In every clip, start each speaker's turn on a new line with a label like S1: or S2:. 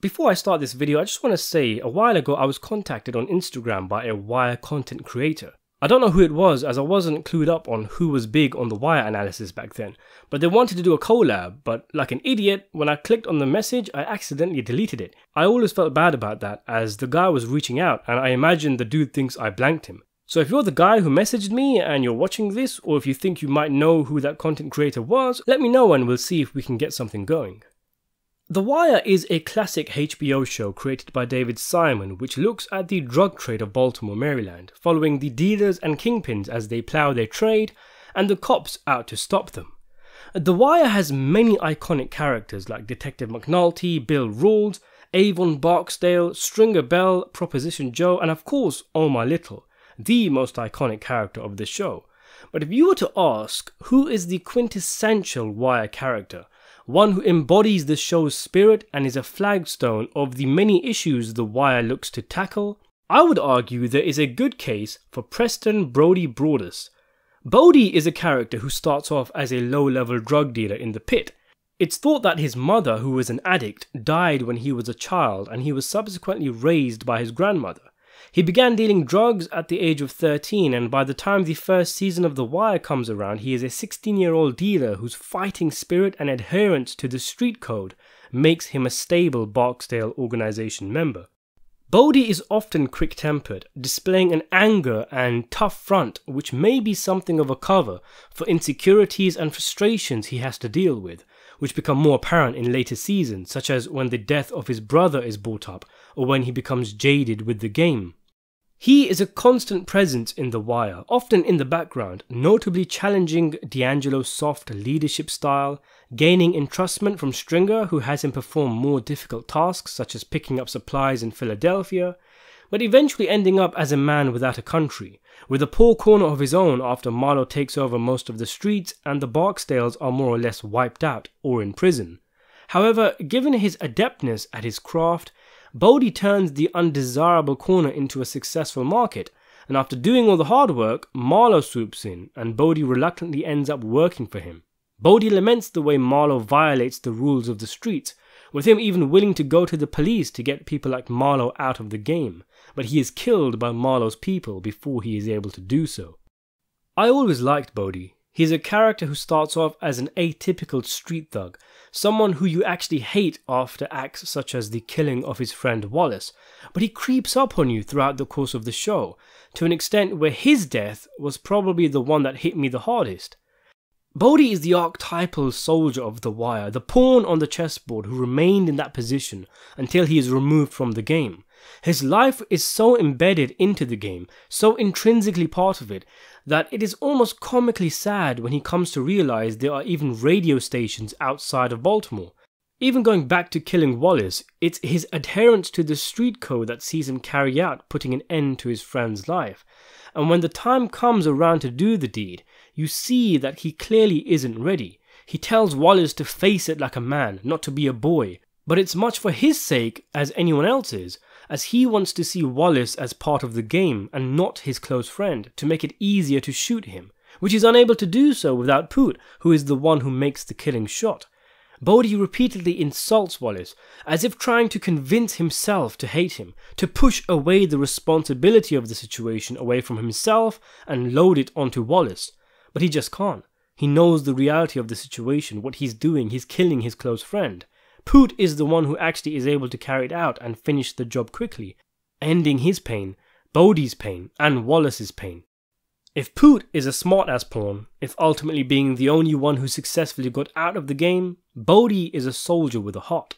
S1: Before I start this video, I just want to say, a while ago I was contacted on Instagram by a Wire content creator. I don't know who it was, as I wasn't clued up on who was big on the Wire analysis back then, but they wanted to do a collab, but like an idiot, when I clicked on the message, I accidentally deleted it. I always felt bad about that, as the guy was reaching out and I imagined the dude thinks I blanked him. So if you're the guy who messaged me and you're watching this, or if you think you might know who that content creator was, let me know and we'll see if we can get something going. The Wire is a classic HBO show created by David Simon, which looks at the drug trade of Baltimore, Maryland, following the dealers and kingpins as they plough their trade and the cops out to stop them. The Wire has many iconic characters like Detective McNulty, Bill Rawls, Avon Barksdale, Stringer Bell, Proposition Joe, and of course Omar Little, the most iconic character of the show. But if you were to ask who is the quintessential Wire character, one who embodies the show's spirit and is a flagstone of the many issues The Wire looks to tackle, I would argue there is a good case for Preston Bodie Broadus. Bodie is a character who starts off as a low-level drug dealer in the pit. It's thought that his mother, who was an addict, died when he was a child and he was subsequently raised by his grandmother. He began dealing drugs at the age of 13, and by the time the first season of The Wire comes around, he is a 16-year-old dealer whose fighting spirit and adherence to the street code makes him a stable Barksdale organization member. Bodie is often quick-tempered, displaying an anger and tough front which may be something of a cover for insecurities and frustrations he has to deal with, which become more apparent in later seasons, such as when the death of his brother is brought up or when he becomes jaded with the game. He is a constant presence in The Wire, often in the background, notably challenging D'Angelo's soft leadership style, gaining entrustment from Stringer, who has him perform more difficult tasks such as picking up supplies in Philadelphia, but eventually ending up as a man without a country, with a poor corner of his own after Marlo takes over most of the streets and the Barksdales are more or less wiped out or in prison. However, given his adeptness at his craft, Bodie turns the undesirable corner into a successful market, and after doing all the hard work, Marlo swoops in, and Bodie reluctantly ends up working for him. Bodie laments the way Marlo violates the rules of the streets, with him even willing to go to the police to get people like Marlo out of the game, but he is killed by Marlo's people before he is able to do so. I always liked Bodie. He is a character who starts off as an atypical street thug, someone who you actually hate after acts such as the killing of his friend Wallace, but he creeps up on you throughout the course of the show, to an extent where his death was probably the one that hit me the hardest. Bodie is the archetypal soldier of The Wire, the pawn on the chessboard who remained in that position until he is removed from the game. His life is so embedded into the game, so intrinsically part of it, that it is almost comically sad when he comes to realize there are even radio stations outside of Baltimore. Even going back to killing Wallace, it's his adherence to the street code that sees him carry out putting an end to his friend's life. And when the time comes around to do the deed, you see that he clearly isn't ready. He tells Wallace to face it like a man, not to be a boy. But it's much for his sake as anyone else's, as he wants to see Wallace as part of the game and not his close friend, to make it easier to shoot him, which he's unable to do so without Poot, who is the one who makes the killing shot. Bodie repeatedly insults Wallace, as if trying to convince himself to hate him, to push away the responsibility of the situation away from himself and load it onto Wallace. But he just can't. He knows the reality of the situation, what he's doing, he's killing his close friend. Poot is the one who actually is able to carry it out and finish the job quickly, ending his pain, Bodie's pain, and Wallace's pain. If Poot is a smart-ass pawn, if ultimately being the only one who successfully got out of the game, Bodie is a soldier with a heart.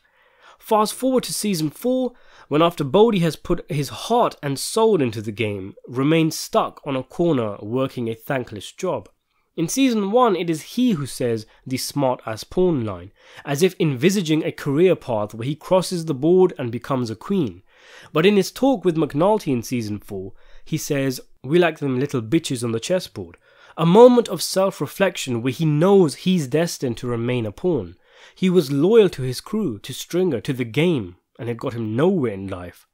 S1: Fast forward to season 4, when after Bodie has put his heart and soul into the game, remains stuck on a corner working a thankless job. In season 1, it is he who says the smart-ass pawn line, as if envisaging a career path where he crosses the board and becomes a queen. But in his talk with McNulty in season 4, he says, "We like them little bitches on the chessboard." A moment of self-reflection where he knows he's destined to remain a pawn. He was loyal to his crew, to Stringer, to the game, and it got him nowhere in life.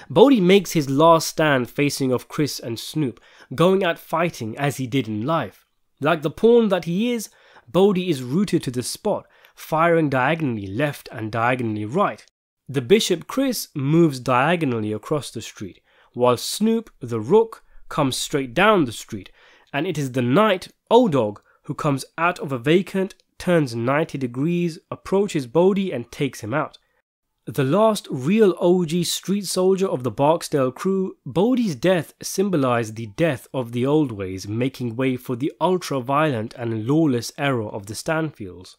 S1: Bodie makes his last stand facing off Chris and Snoop, going out fighting as he did in life. Like the pawn that he is, Bodie is rooted to the spot, firing diagonally left and diagonally right. The bishop Chris moves diagonally across the street, while Snoop, the rook, comes straight down the street, and it is the knight, O-Dog, who comes out of a vacant, turns 90 degrees, approaches Bodie and takes him out. The last real OG street soldier of the Barksdale crew, Bodie's death symbolized the death of the old ways, making way for the ultra-violent and lawless era of the Stanfields.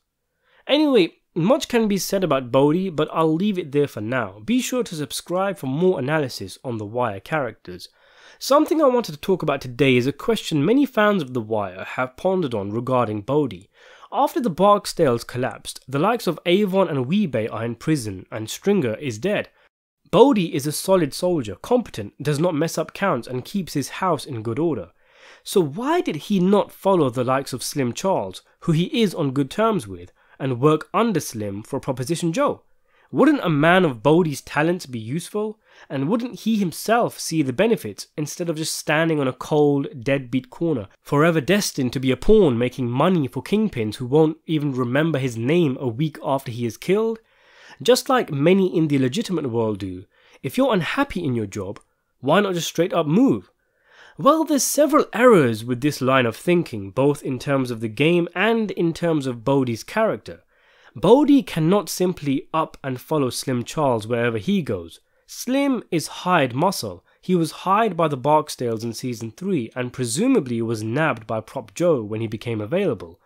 S1: Anyway, much can be said about Bodie, but I'll leave it there for now. Be sure to subscribe for more analysis on The Wire characters. Something I wanted to talk about today is a question many fans of The Wire have pondered on regarding Bodie. After the Barksdales collapsed, the likes of Avon and Weebay are in prison and Stringer is dead. Bodie is a solid soldier, competent, does not mess up counts and keeps his house in good order. So why did he not follow the likes of Slim Charles, who he is on good terms with, and work under Slim for Proposition Joe? Wouldn't a man of Bodie's talents be useful? And wouldn't he himself see the benefits instead of just standing on a cold, deadbeat corner, forever destined to be a pawn making money for kingpins who won't even remember his name a week after he is killed? Just like many in the legitimate world do, if you're unhappy in your job, why not just straight up move? Well, there's several errors with this line of thinking, both in terms of the game and in terms of Bodie's character. Bodie cannot simply up and follow Slim Charles wherever he goes. Slim is hired muscle. He was hired by the Barksdales in Season 3 and presumably was nabbed by Prop Joe when he became available.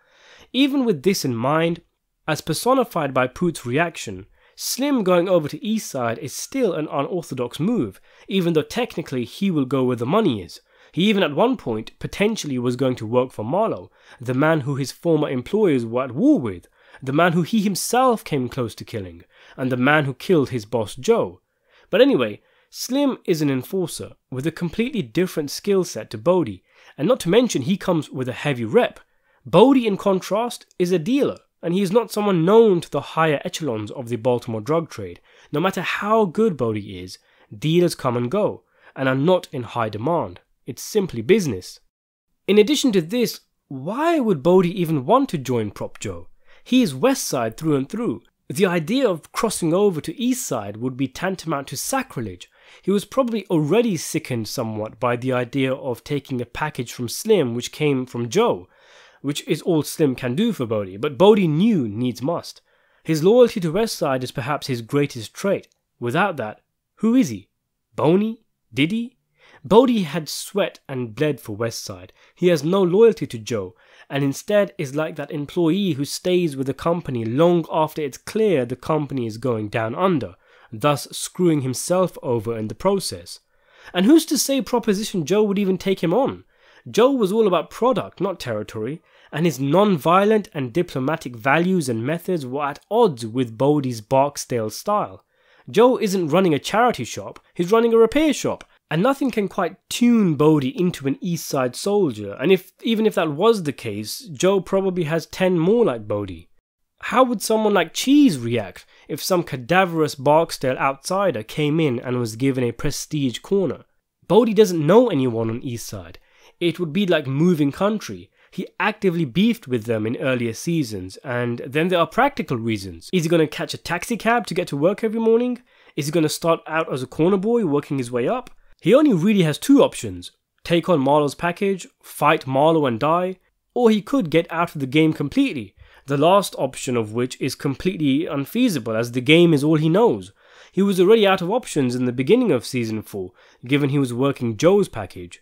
S1: Even with this in mind, as personified by Poot's reaction, Slim going over to Eastside is still an unorthodox move, even though technically he will go where the money is. He even at one point potentially was going to work for Marlo, the man who his former employers were at war with, the man who he himself came close to killing, and the man who killed his boss Joe. But anyway, Slim is an enforcer with a completely different skill set to Bodie, and not to mention he comes with a heavy rep. Bodie, in contrast, is a dealer, and he is not someone known to the higher echelons of the Baltimore drug trade. No matter how good Bodie is, dealers come and go, and are not in high demand. It's simply business. In addition to this, why would Bodie even want to join Prop Joe? He is West Side through and through. The idea of crossing over to East Side would be tantamount to sacrilege. He was probably already sickened somewhat by the idea of taking a package from Slim which came from Joe, which is all Slim can do for Bodie, but Bodie knew needs must. His loyalty to West Side is perhaps his greatest trait. Without that, who is he? Boney? Diddy? Bodie had sweat and bled for West Side. He has no loyalty to Joe, and instead is like that employee who stays with the company long after it's clear the company is going down under, thus screwing himself over in the process. And who's to say Proposition Joe would even take him on? Joe was all about product, not territory, and his non-violent and diplomatic values and methods were at odds with Bodie's Barksdale style. Joe isn't running a charity shop, he's running a repair shop, and nothing can quite tune Bodie into an East Side soldier, and even if that was the case, Joe probably has 10 more like Bodie. How would someone like Cheese react if some cadaverous Barksdale outsider came in and was given a prestige corner? Bodie doesn't know anyone on East Side. It would be like moving country. He actively beefed with them in earlier seasons, and then there are practical reasons. Is he going to catch a taxi cab to get to work every morning? Is he going to start out as a corner boy working his way up? He only really has two options: take on Marlo's package, fight Marlo and die, or he could get out of the game completely, the last option of which is completely unfeasible as the game is all he knows. He was already out of options in the beginning of Season 4, given he was working Joe's package.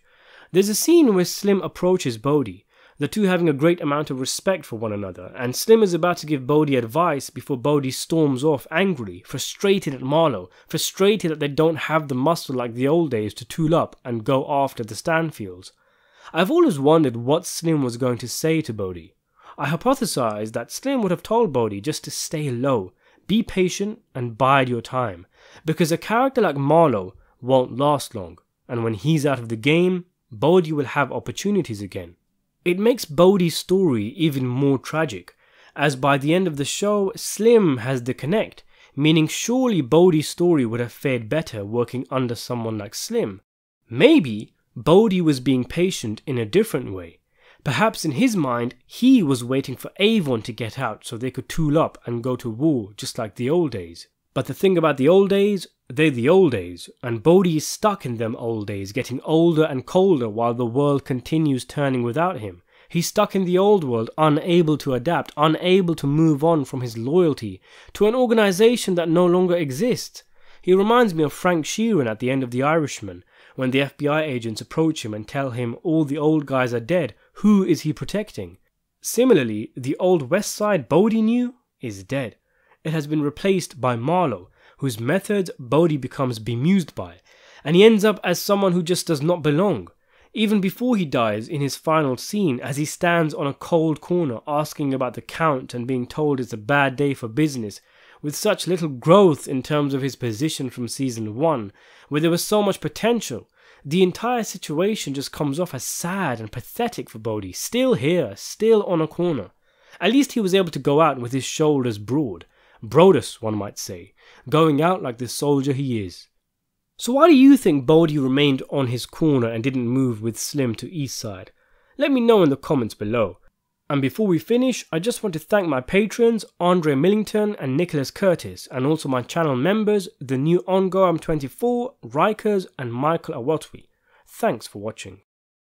S1: There's a scene where Slim approaches Bodie, the two having a great amount of respect for one another, and Slim is about to give Bodie advice before Bodie storms off angrily, frustrated at Marlo, frustrated that they don't have the muscle like the old days to tool up and go after the Stanfields. I've always wondered what Slim was going to say to Bodie. I hypothesized that Slim would have told Bodie just to stay low, be patient and bide your time, because a character like Marlo won't last long, and when he's out of the game, Bodie will have opportunities again. It makes Bodie's story even more tragic, as by the end of the show, Slim has the connect, meaning surely Bodie's story would have fared better working under someone like Slim. Maybe Bodie was being patient in a different way. Perhaps in his mind, he was waiting for Avon to get out so they could tool up and go to war just like the old days. But the thing about the old days, they're the old days, and Bodie is stuck in them old days, getting older and colder while the world continues turning without him. He's stuck in the old world, unable to adapt, unable to move on from his loyalty to an organisation that no longer exists. He reminds me of Frank Sheeran at the end of The Irishman, when the FBI agents approach him and tell him all the old guys are dead. Who is he protecting? Similarly, the old West Side Bodie knew is dead. It has been replaced by Marlo, whose methods Bodie becomes bemused by, and he ends up as someone who just does not belong. Even before he dies, in his final scene, as he stands on a cold corner asking about the Count and being told it's a bad day for business, with such little growth in terms of his position from season 1, where there was so much potential, the entire situation just comes off as sad and pathetic for Bodie, still here, still on a corner. At least he was able to go out with his shoulders broad. Broadus, one might say, going out like the soldier he is. So why do you think Bodie remained on his corner and didn't move with Slim to Eastside? Let me know in the comments below. And before we finish, I just want to thank my patrons Andre Millington and Nicholas Curtis, and also my channel members, the new Ongo I'm 24, Rikers and Michael Awatwi. Thanks for watching.